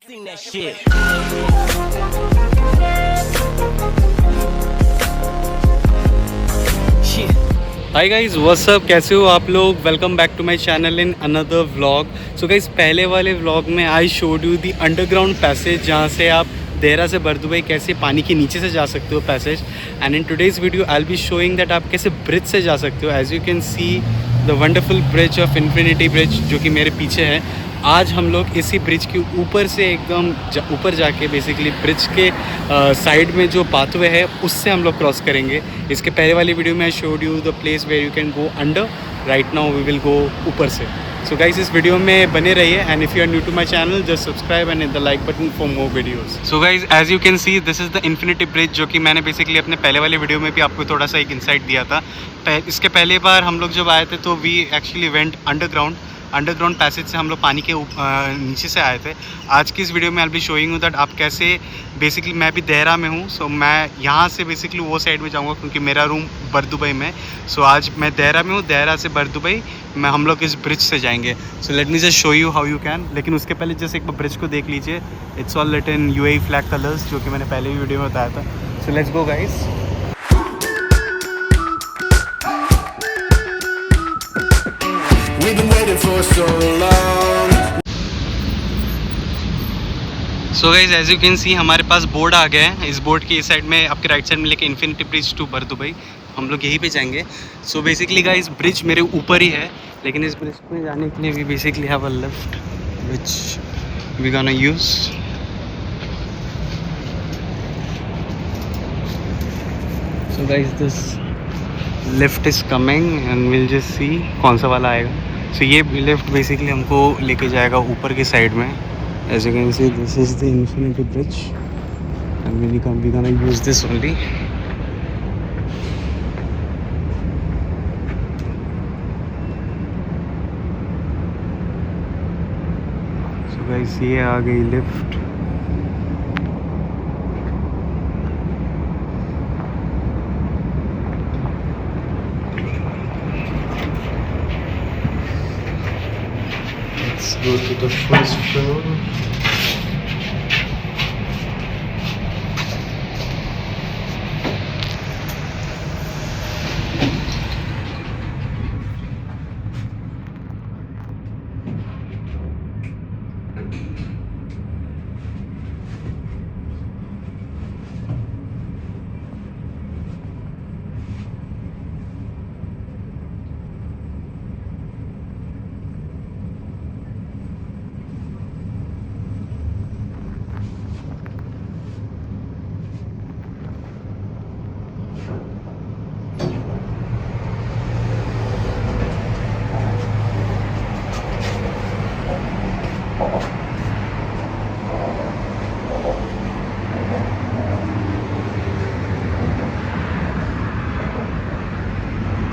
Sing that shit. Hi guys what's up, कैसे हो आप लोग। Welcome back to my channel in another vlog. So guys पहले वाले व्लॉग में I showed you the underground passage, जहाँ से आप देहरा से बरदुबई कैसे पानी के नीचे से जा सकते हो passage. And in today's video I will be showing that आप कैसे ब्रिज से जा सकते हो। As you can see the wonderful bridge of infinity bridge जो कि मेरे पीछे है। आज हम लोग इसी ब्रिज के ऊपर से एकदम ऊपर जाके बेसिकली ब्रिज के साइड में जो पाथवे है उससे हम लोग क्रॉस करेंगे। इसके पहले वाली वीडियो में I showed you the place where you can go under. Right now we will go ऊपर से। सो गाइस इस वीडियो में बने रहिए and if you are new to my channel just subscribe and hit the like button for more videos. So guys as you can see this is the infinity bridge, जो कि मैंने basically अपने पहले वाले video में भी आपको थोड़ा सा एक इंसाइट दिया था। इसके पहले बार हम लोग जब आए थे तो we actually went underground passage से हम लोग पानी के नीचे से आए थे। आज की इस वीडियो में आई बी शोइंग यू दैट आप कैसे बेसिकली, मैं भी देहरा में हूँ, सो मैं यहाँ से बेसिकली वो साइड में जाऊँगा क्योंकि मेरा रूम बरदुबई में। सो आज मैं देहरा में हूँ, देहरा से बरदुबई मैं हम लोग इस ब्रिज से जाएंगे। So let me just show you how you can. लेकिन उसके पहले जस्ट एक बार ब्रिज को देख लीजिए। It's all lit in UAE flag colours, जो कि मैंने पहले ही वीडियो में बताया था। So let's go guys. So guys as you can see हमारे पास बोर्ड आ गया है। इस बोर्ड के इस साइड में आपके राइट साइड में लेके इन्फिनिटी ब्रिज टू बरदुबई, हम लोग यहीं पे जाएंगे। सो बेसिकली गाइज ब्रिज मेरे ऊपर ही है, लेकिन इस ब्रिज में जाने के लिए we basically have a lift which we gonna use. So guys this lift is coming and will just see कौन सा वाला आएगा। सो ये लिफ्ट बेसिकली हमको लेके जाएगा ऊपर के साइड में। As you can see, this is the infinity bridge and we're gonna use this only. So guys, ये आ गई lift. Let's go to the first floor.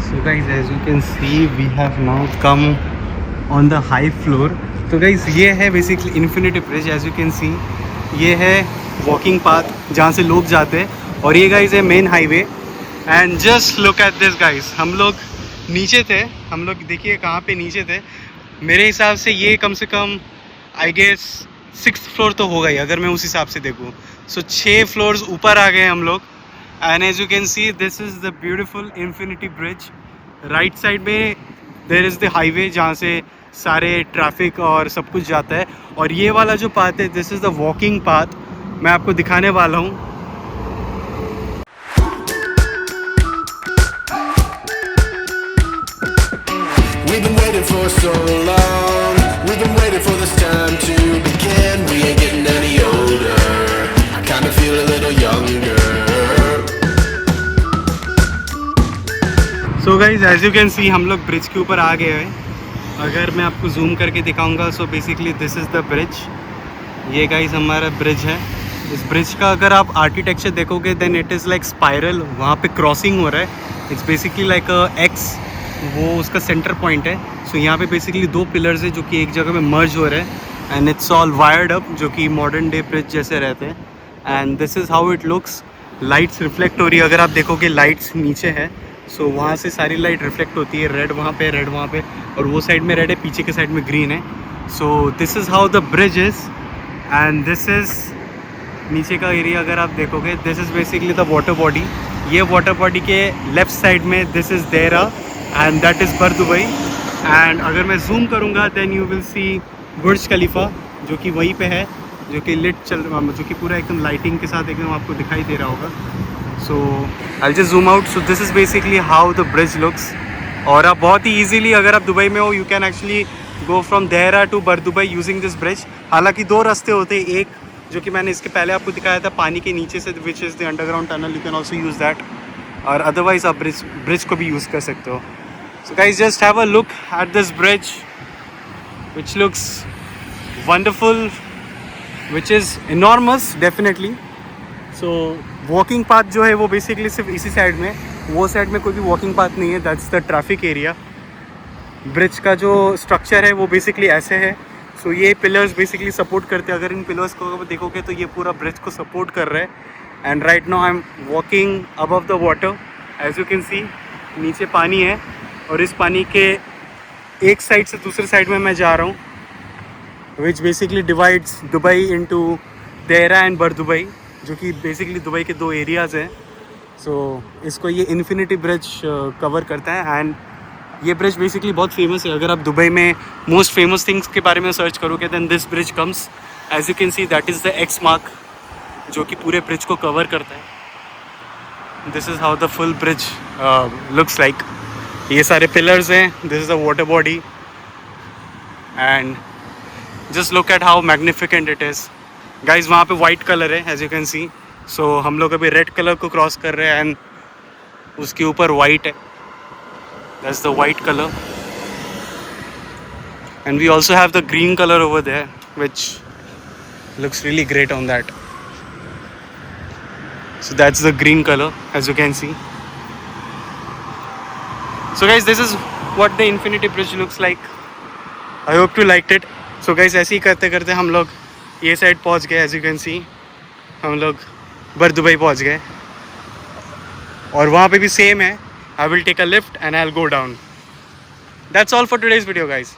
So guys, as you can see, we have now come on the high floor. तो guys ये है basically infinity bridge. As you can see ये है walking path जहाँ से लोग जाते हैं, और ये गाइज है main highway. And just look at this guys, हम लोग नीचे थे, हम लोग देखिए कहाँ पे नीचे थे। मेरे हिसाब से ये कम से कम आई गेस 6th फ्लोर तो होगा ही, अगर मैं उस हिसाब से देखूँ। सो 6 फ्लोर्स ऊपर आ गए हम लोग। And as you can see this is the beautiful infinity bridge. Right side में देयर इज़ द हाईवे जहाँ से सारे ट्रैफिक और सब कुछ जाता है, और ये वाला जो पाथ है this is the walking path, मैं आपको दिखाने वाला हूँ। We've been waiting for so long. We've been waiting for this time to begin. We ain't getting any older. I kind of feel a little younger. So guys, as you can see हम लोग bridge के ऊपर आ गए हैं। अगर मैं आपको zoom करके दिखाऊंगा, so basically this is the bridge. ये गाइस हमारा ब्रिज है। इस ब्रिज का अगर आप आर्किटेक्चर देखोगे then it is like spiral, वहाँ पे क्रॉसिंग हो रहा है। इट्स बेसिकली लाइक एक्स, वो उसका सेंटर पॉइंट है। सो यहाँ पे बेसिकली 2 पिलर्स है जो कि एक जगह में मर्ज हो रहे हैं, and it's all wired up, जो कि मॉडर्न डे ब्रिज जैसे रहते हैं। And this is how it looks. Lights reflect हो रही है, अगर आप देखोगे लाइट्स नीचे है, सो वहाँ से सारी लाइट रिफ्लेक्ट होती है। रेड वहाँ पे, रेड वहाँ पे, और वो साइड में रेड है, पीछे के साइड में ग्रीन है। सो this is how the bridge is. And this is नीचे का एरिया अगर आप देखोगे, this is basically the water body. ये वाटर बॉडी के लेफ्ट साइड में दिस इज़ देरा एंड दैट इज़ बर दुबई। एंड अगर मैं जूम करूँगा देन यू विल सी बुर्ज खलीफा जो कि वहीं पे है, जो कि जो कि पूरा एकदम लाइटिंग के साथ एकदम आपको दिखाई दे रहा होगा। So I just zoom out. So this is basically how the bridge looks. और आप बहुत ही ईजिली अगर आप दुबई में हो you can actually go from Deira to Bur Dubai using this bridge. हालांकि 2 रास्ते होते हैं, एक जो कि मैंने इसके पहले आपको दिखाया था पानी के नीचे से, which is the underground tunnel, you can also use that, और अदरवाइज आप ब्रिज को भी यूज़ कर सकते हो। So guys just have a look at this bridge which looks wonderful, which is enormous definitely. So walking path जो है वो बेसिकली सिर्फ इसी साइड में, वो साइड में कोई भी वॉकिंग पाथ नहीं है, that's the traffic area. Bridge का जो स्ट्रक्चर है वो बेसिकली ऐसे है। सो ये पिलर्स बेसिकली सपोर्ट करते हैं, अगर इन पिलर्स को देखोगे तो ये पूरा ब्रिज को सपोर्ट कर रहा है। And right now I am walking above the water, as you can see नीचे पानी है और इस पानी के एक साइड से दूसरे साइड में मैं जा रहा हूँ, which basically divides Dubai into Dehra and बर दुबई, जो कि बेसिकली दुबई के 2 एरियाज़ हैं। सो इसको ये इन्फिनिटी ब्रिज कवर करता है। एंड ये ब्रिज बेसिकली बहुत फेमस है। अगर आप दुबई में मोस्ट फेमस थिंग्स के बारे में सर्च करोगे then this bridge comes. As you can see that is the X mark जो कि पूरे ब्रिज को कवर करता है। This is how the full bridge looks like. ये सारे पिलर्स हैं, this is the water body and just look at how magnificent it is. Guys वहाँ पे वाइट कलर है as you can see. So हम लोग अभी रेड कलर को क्रॉस कर रहे हैं एंड उसके ऊपर वाइट है, that's the white color, and we also have the green color over there which looks really great on that. So that's the green color as you can see. So guys this is what the infinity bridge looks like. I hope you liked it. So guys ऐसे ही करते करते हम लोग ये side पहुंच गए। as you can see हम लोग बर दुबई पहुंच गए और वहाँ पे भी सेम है, I will take a lift and I'll go down. That's all for today's video guys.